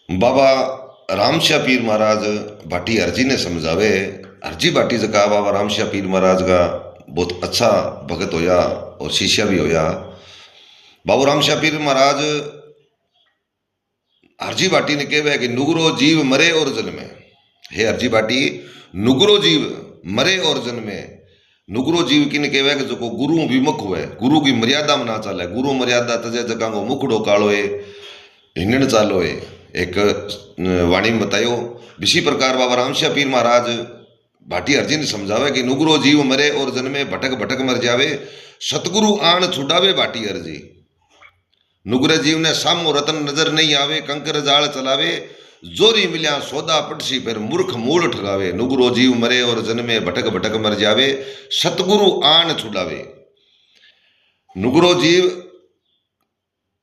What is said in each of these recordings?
बाबा रामशाह पीर महाराज भाटी हरजी ने समझावे। हरजी भाटी से कहा बाबा रामशाह पीर महाराज का बहुत अच्छा भगत होया और शिष्य भी होया। बाबू रामशाह पीर महाराज हरजी भाटी ने कहवे कि नुगरो जीव मरे और जन्मे। हे हरजी भाटी, नुगरो जीव मरे और जन्मे। नुगरो जीव किन कहवे कि जो गुरु विमुख हुए, गुरु की मर्यादा में ना चाले। गुरु मर्यादा तजे जगह को मुखड़ो कालो है, हिंगण चालो है। एक वाणी में बतायो। इसी प्रकार बाबा रामशाह पीर महाराज भाटी हरजी ने समझावे कि नुगरो जीव मरे और जन्मे, भटक भटक मर जावे, सतगुरु आन छुड़ावे भाटी हरजी। नुगरे जीव ने सामो रतन नजर नहीं आवे, कंकर जाल चलावे, जोरी मिल्या सौदा पटसी फिर मूर्ख मूल ठगावे। नुगरो जीव मरे और जन्मे, भटक भटक मर जावे, सतगुरु आन छुड़ावे। नुगरो जीव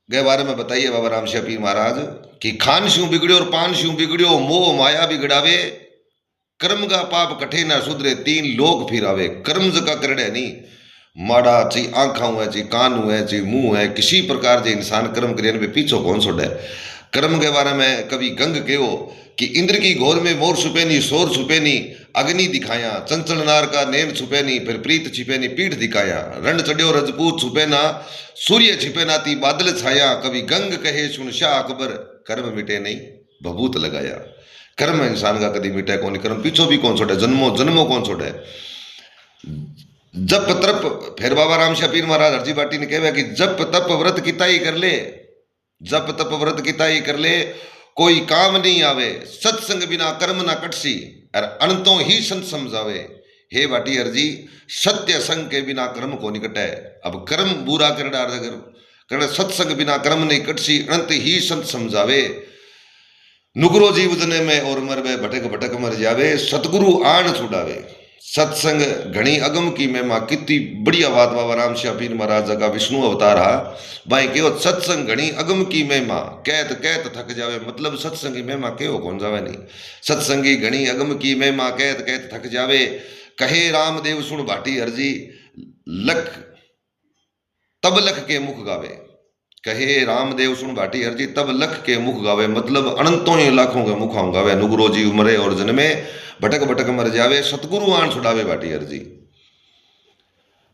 के बारे में बताइए बाबा रामशाह पीर महाराज कि खान शू बिगड़ो और पान शू बिगड़ो, मोह माया बिगड़ावे, कर्म का पाप कठे ना सुधरे, तीन लोग फिरावे। कर्म जका करड़े नहीं, माड़ा ची आंखा हुए, ची कान हुए, ची मुंह है, किसी प्रकार से इंसान कर्म करे पे पीछो कौन छोड़े। कर्म के बारे में कवि गंग कहो कि इंद्र की घोर में मोर छुपे नी, शोर छुपे नी, अग्नि दिखाया, चंचल नार का नैन छुपे नी, फिर प्रीत छिपे नी, पीठ दिखाया, रण चढ़ियो रजपूत छुपे ना, सूर्य छिपे ना, ती बादल छाया। कवि गंग कहे सुन शाह अकबर, कर्म मिटे नहीं भभूत लगाया। कर्म इंसान का कभी मिटे कौन, कर्म पीछो भी कौन छोड़े, जन्मों जन्मों कौन छोड़े। जप तप, फिर बाबा रामशाह पीर महाराज हरजी भाटी ने कहवे कि जप तप व्रत किता ही कर ले, जप तप व्रत किता ही कर ले, कोई काम नहीं आवे, सत्संग बिना कर्म ना कटसी, और अनंतों ही संत समझावे। हे भाटी हरजी, सत्य संग के बिना कर्म को नहीं कटे। अब कर्म बुरा कर डार, कर सत्संग बिना कर्म नहीं कटसी, अनंत ही संत समझावे। नुगरो जीव जने में और मरवे, भटक भटक मर जावे, सतगुरु आन छुड़ावे। सत्संग घनी अगम की महिमा, कितनी बढ़िया बात बाबा रामशाह पीर महाराज का विष्णु अवतार हा भाई कहो। सत्संग घनी अगम की महिमा, कहत कहत थक जावे, मतलब सत्संग की महिमा कहो कौन जावे नहीं। सत्संगी घनी अगम की महिमा, कहत कहत थक जावे, कहे रामदेव सुन भाटी हरजी, लख तब लख के मुख गावे। कहे रामदेव सुन भाटी हरजी, तब लख के मुख गावे, मतलब अनंतों ही लाखों के मुख गावे। नुगरो जीव मरे और जन्मे, भटक भटक मर जावे, सतगुरु आन छुड़ावे भाटी हरजी।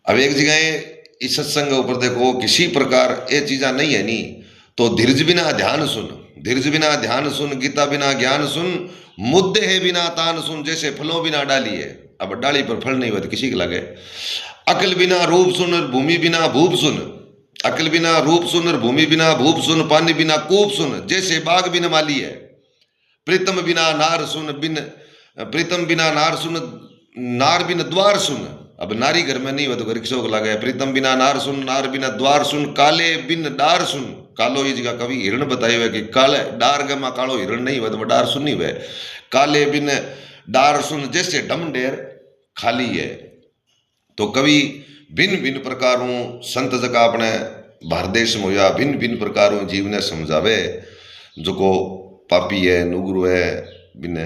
अब एक जगह इस सत्संग ऊपर देखो किसी प्रकार ये चीजा नहीं है नी, तो धीरज बिना ध्यान सुन, धीरज बिना ध्यान सुन, गीता बिना ज्ञान सुन, मुद्दे है बिना तान सुन, जैसे फलों बिना डाली है। अब डाली पर फल नहीं हुआ तो किसी के लगे। अकल बिना रूप सुन और भूमि बिना भूप सुन, अकल बिना रूप सुन और भूमि बिना भूप सुन, पानी बिना कूप सुन, जैसे बाग बिना माली है। प्रीतम बिना नार सुन, प्रीतम बिना नार सुन, नार बिना द्वार सुन। अब नारी घर में नहीं हो तो घर किसो को लगे। प्रीतम बिना नार सुन, नार बिना द्वार सुन, काले बिन डार सुन। कालो ये जगह कवि हिरण बताए हुए कि काले डार गमा कालो हिरण नहीं हुआ तो डार सुनी हुए। काले बिन डार सुन, जैसे डम डेर खाली है। तो कवि भिन्न भिन्न प्रकारों संत जगह अपने भारत देश में होया, भिन्न भिन्न प्रकारों जीव ने समझावे। जो को पापी है, नुगुरु है, बिन,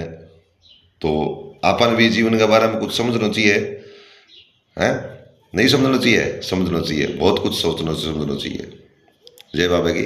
तो अपन भी जीवन के बारे में कुछ समझना चाहिए, है नहीं समझना चाहिए, समझना चाहिए, बहुत कुछ सोचना समझना चाहिए। जय बाबा की।